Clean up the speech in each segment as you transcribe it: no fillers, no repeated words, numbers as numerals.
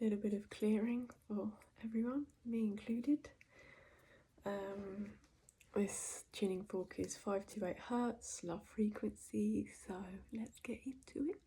little bit of clearing for everyone, me included. This tuning fork is 528 Hertz, love frequency, so let's get into it.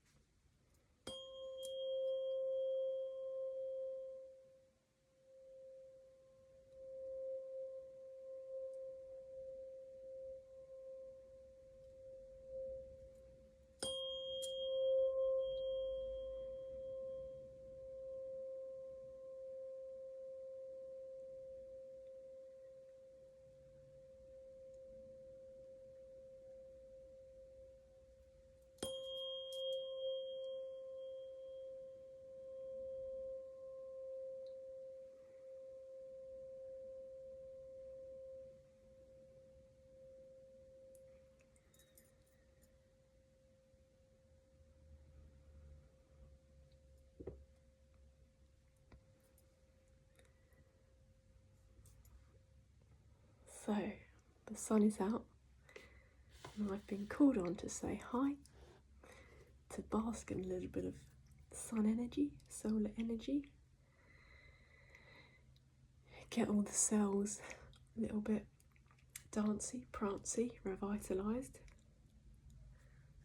So, the sun is out, and I've been called on to say hi, to bask in a little bit of sun energy, solar energy, get all the cells a little bit dancey, prancy, revitalised.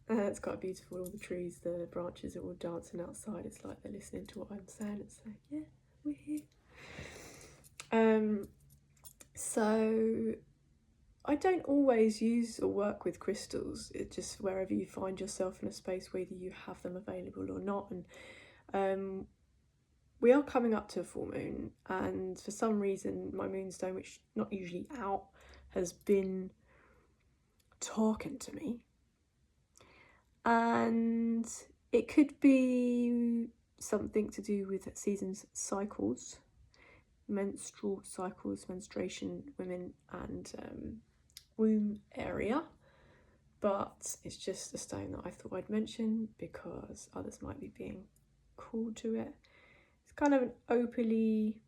It's quite beautiful, all the trees, the branches are all dancing outside. It's like they're listening to what I'm saying and saying, yeah, we're here. So I don't always use or work with crystals. It's just wherever you find yourself in a space, whether you have them available or not. And we are coming up to a full moon, and for some reason my moonstone, which is not usually out, has been talking to me. And it could be something to do with seasons cycles, menstrual cycles, menstruation, women, and womb area. But it's just a stone that I thought I'd mention because others might be being called to it. It's kind of an opally,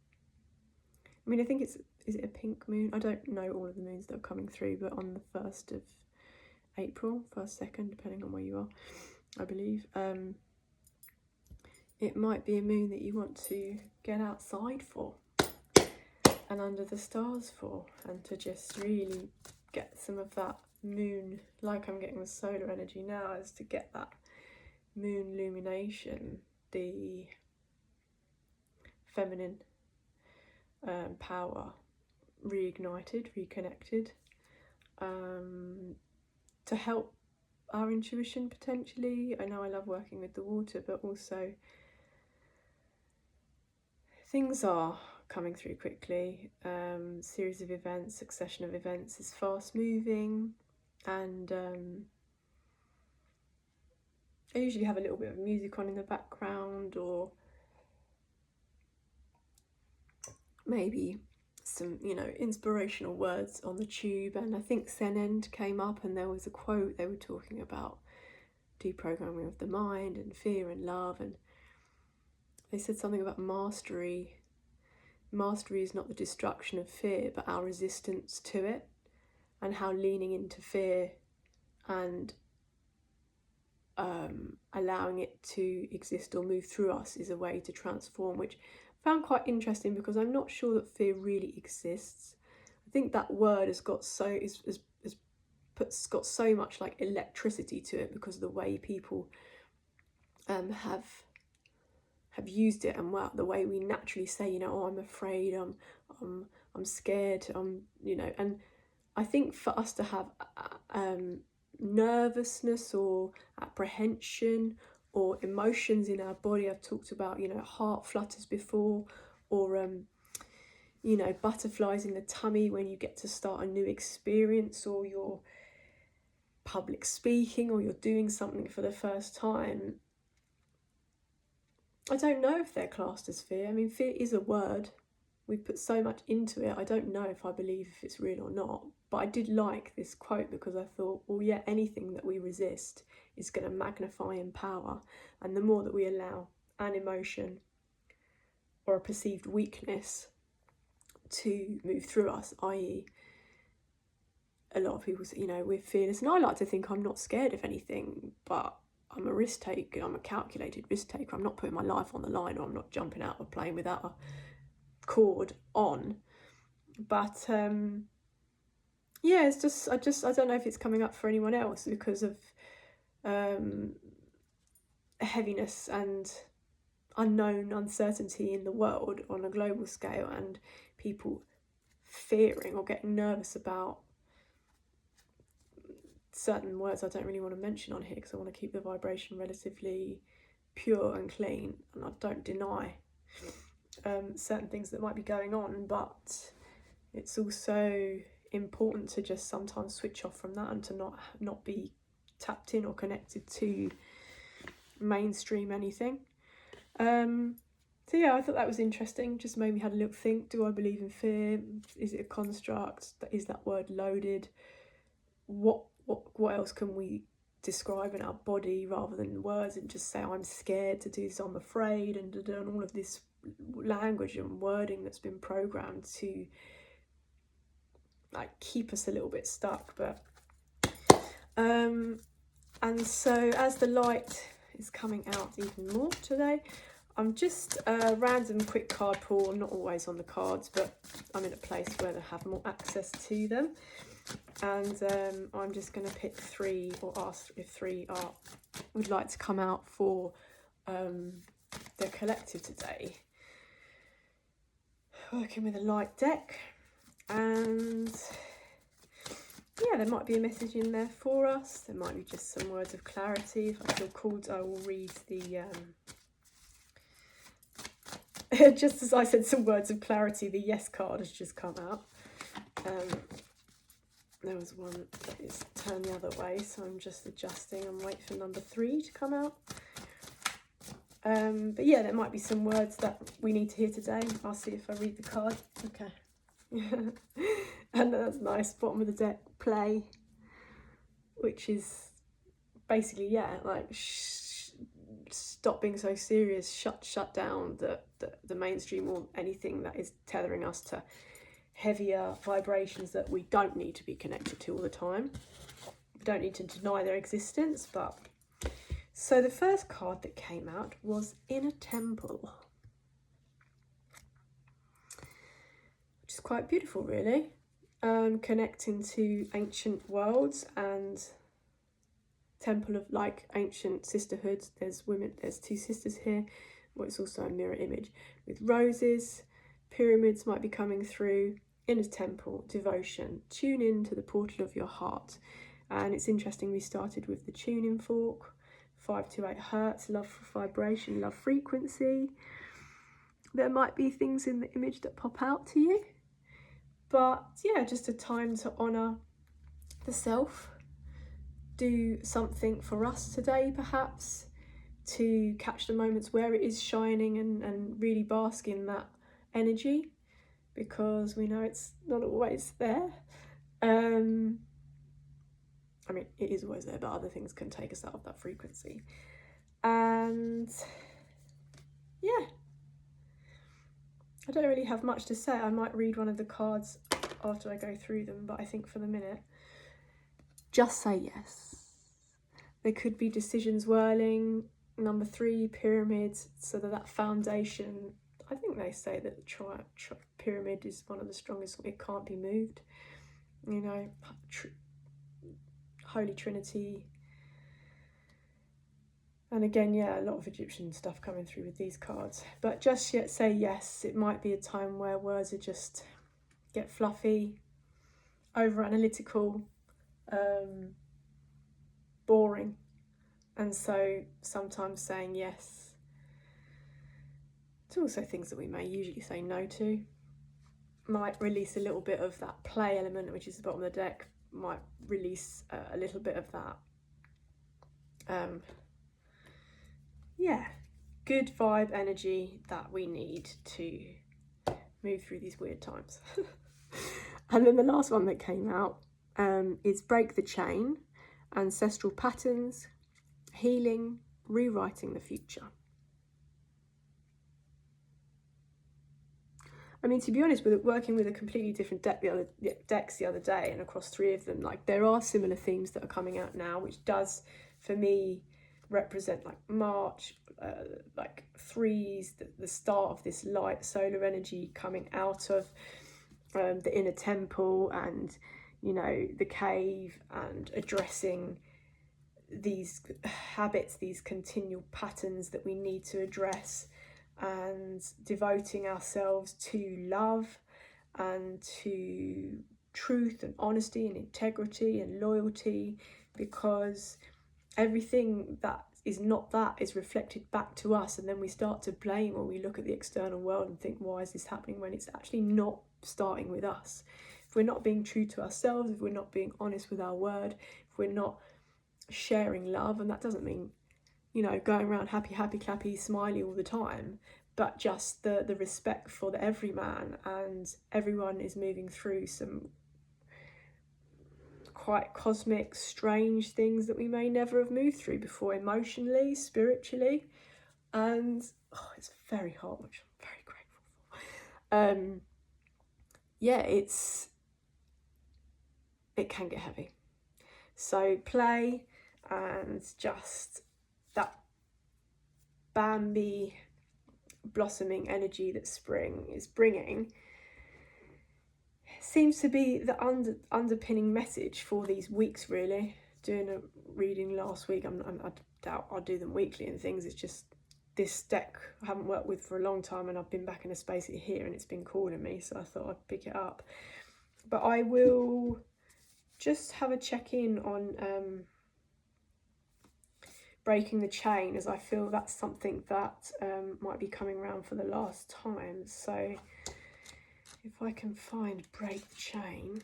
I mean, I think is it a pink moon? I don't know all of the moons that are coming through, but on the 1st of April, 1st, 2nd, depending on where you are, I believe, it might be a moon that you want to get outside for and under the stars for, and to just really get some of that moon, like I'm getting with solar energy now, is to get that moon illumination, the feminine power reignited, reconnected, to help our intuition potentially. I know I love working with the water, but also things are coming through quickly. Series of events, succession of events is fast moving, and I usually have a little bit of music on in the background, or maybe some, inspirational words on the tube. And I think Sehnend came up, and there was a quote. They were talking about deprogramming of the mind and fear and love, and they said something about mastery. Mastery is not the destruction of fear, but our resistance to it, and how leaning into fear and allowing it to exist or move through us is a way to transform, which I found quite interesting because I'm not sure that fear really exists. I think that word has got so got so much like electricity to it because of the way people have used it, and the way we naturally say, oh, I'm afraid, I'm scared, and I think for us to have nervousness or apprehension or emotions in our body, I've talked about, heart flutters before, or butterflies in the tummy when you get to start a new experience, or you're public speaking, or you're doing something for the first time. I don't know if they're classed as fear. I mean, fear is a word. We've put so much into it. I don't know if I believe if it's real or not. But I did like this quote because I thought, well, yeah, anything that we resist is going to magnify in power. And the more that we allow an emotion or a perceived weakness to move through us, i.e., a lot of people say, we're fearless. And I like to think I'm not scared of anything, but I'm a risk taker. I'm a calculated risk taker. I'm not putting my life on the line, or I'm not jumping out of a plane without a cord on. But yeah, it's just I don't know if it's coming up for anyone else because of heaviness and unknown uncertainty in the world on a global scale, and people fearing or getting nervous about certain words I don't really want to mention on here because I want to keep the vibration relatively pure and clean, and I don't deny certain things that might be going on, but it's also important to just sometimes switch off from that and to not be tapped in or connected to mainstream anything. So yeah, I thought that was interesting. Just made me had a little think. Do I believe in fear? Is it a construct? Is that word loaded? What else can we describe in our body rather than words, and just say I'm scared to do this, I'm afraid, and all of this language and wording that's been programmed to like keep us a little bit stuck. But and so as the light is coming out even more today, I'm just a random quick card pull. I'm not always on the cards, but I'm in a place where I have more access to them. And I'm just going to pick 3, or ask if 3 would like to come out for the collective today. Working with a light deck, and yeah, there might be a message in there for us. There might be just some words of clarity. If I feel called, I will read the just as I said some words of clarity, the yes card has just come out. There was one that is turned the other way, so I'm just adjusting and wait for number 3 to come out. But yeah, there might be some words that we need to hear today. I'll see if I read the card. Okay. And that's nice. Bottom of the deck, play, which is basically, yeah, like stop being so serious, shut down the mainstream or anything that is tethering us to heavier vibrations that we don't need to be connected to all the time. We don't need to deny their existence. But so the first card that came out was Inner Temple, which is quite beautiful, really. Connecting to ancient worlds and temple of like ancient sisterhoods. There's 2 sisters here. Well, it's also a mirror image with roses. Pyramids might be coming through. Inner temple, devotion, tune in to the portal of your heart. And it's interesting, we started with the tuning fork, 5 to 8 hertz, love for vibration, love frequency. There might be things in the image that pop out to you, but yeah, just a time to honour the self, do something for us today perhaps, to catch the moments where it is shining and really bask in that energy, because we know it's not always there. I mean, it is always there, but other things can take us out of that frequency. And yeah, I don't really have much to say. I might read one of the cards after I go through them, but I think for the minute, just say yes. There could be decisions whirling. Number 3, pyramids, so that foundation. I think they say that the pyramid is one of the strongest. It can't be moved. You know, Holy Trinity. And again, yeah, a lot of Egyptian stuff coming through with these cards. But just yet say yes. It might be a time where words are just get fluffy, over analytical, boring. And so sometimes saying yes to also things that we may usually say no to might release a little bit of that play element, which is the bottom of the deck, might release a little bit of that yeah, good vibe energy that we need to move through these weird times. And then the last one that came out is Break the Chain, Ancestral Patterns, Healing, Rewriting the Future. I mean, to be honest, with working with a completely different decks the other day and across 3 of them, like there are similar themes that are coming out now, which does, for me, represent like March, like threes, the start of this light solar energy coming out of the inner temple and, you know, the cave, and addressing these habits, these continual patterns that we need to address, and devoting ourselves to love and to truth and honesty and integrity and loyalty, because everything that is not that is reflected back to us, and then we start to blame, or we look at the external world and think, why is this happening, when it's actually not starting with us. If we're not being true to ourselves, if we're not being honest with our word, if we're not sharing love, and that doesn't mean, you know, going around happy, happy, clappy, smiley all the time, but just the respect for the everyman, and everyone is moving through some quite cosmic, strange things that we may never have moved through before, emotionally, spiritually, and it's very hot, which I'm very grateful for. Yeah, it can get heavy. So play, and just that Bambi blossoming energy that spring is bringing seems to be the underpinning message for these weeks, really. Doing a reading last week, I doubt I'll do them weekly and things. It's just this deck I haven't worked with for a long time, and I've been back in a space here and it's been calling me, so I thought I'd pick it up. But I will just have a check-in on breaking the chain, as I feel that's something that might be coming around for the last time. So if I can find Break the Chain,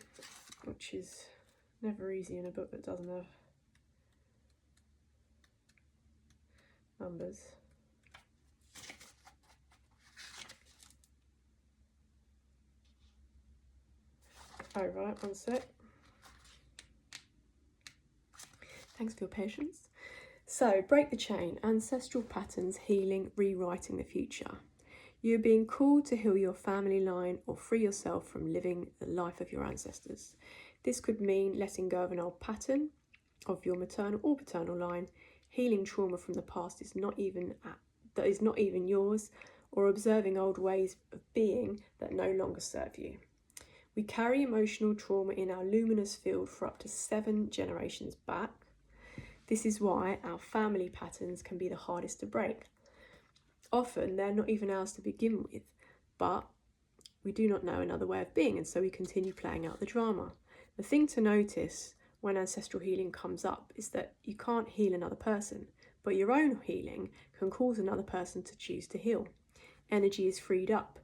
which is never easy in a book that doesn't have numbers. Oh, right, one sec. Thanks for your patience. So, Break the Chain, Ancestral Patterns, Healing, Rewriting the Future. You're being called to heal your family line or free yourself from living the life of your ancestors. This could mean letting go of an old pattern of your maternal or paternal line, healing trauma from the past that is not even yours, or observing old ways of being that no longer serve you. We carry emotional trauma in our luminous field for up to 7 generations back. This is why our family patterns can be the hardest to break. Often they're not even ours to begin with, but we do not know another way of being, and so we continue playing out the drama. The thing to notice when ancestral healing comes up is that you can't heal another person, but your own healing can cause another person to choose to heal. Energy is freed up.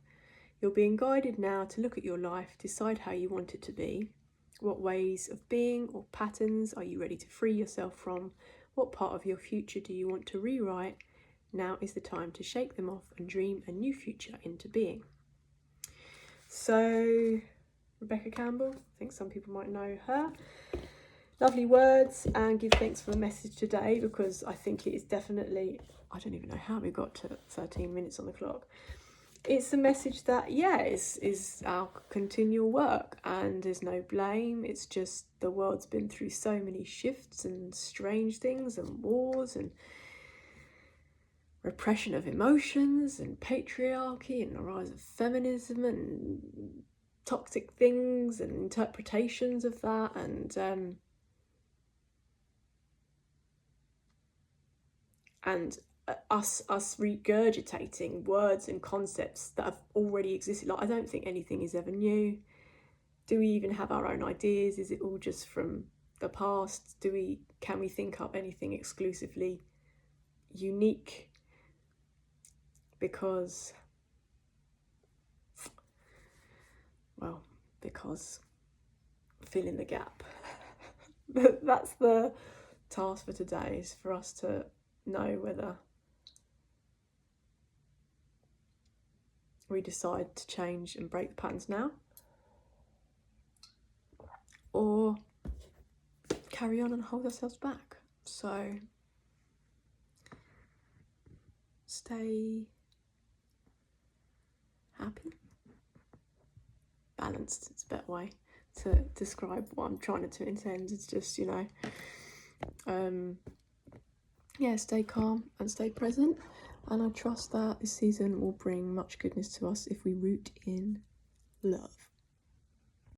You're being guided now to look at your life, decide how you want it to be. What ways of being or patterns are you ready to free yourself from? What part of your future do you want to rewrite? Now is the time to shake them off and dream a new future into being. So, Rebecca Campbell, I think some people might know her. Lovely words, and give thanks for the message today, because I think it is definitely, I don't even know how we got to 13 minutes on the clock. It's a message that, yeah, is our continual work, and there's no blame. It's just the world's been through so many shifts and strange things and wars and repression of emotions and patriarchy and the rise of feminism and toxic things and interpretations of that, and us regurgitating words and concepts that have already existed. Like, I don't think anything is ever new. Do we even have our own ideas? Is it all just from the past? Can we think up anything exclusively unique? Because fill in the gap. That's the task for today, is for us to know whether we decide to change and break the patterns now, or carry on and hold ourselves back. So stay happy, balanced. It's a better way to describe what I'm trying to intend. It's just, yeah, stay calm and stay present. And I trust that this season will bring much goodness to us if we root in love.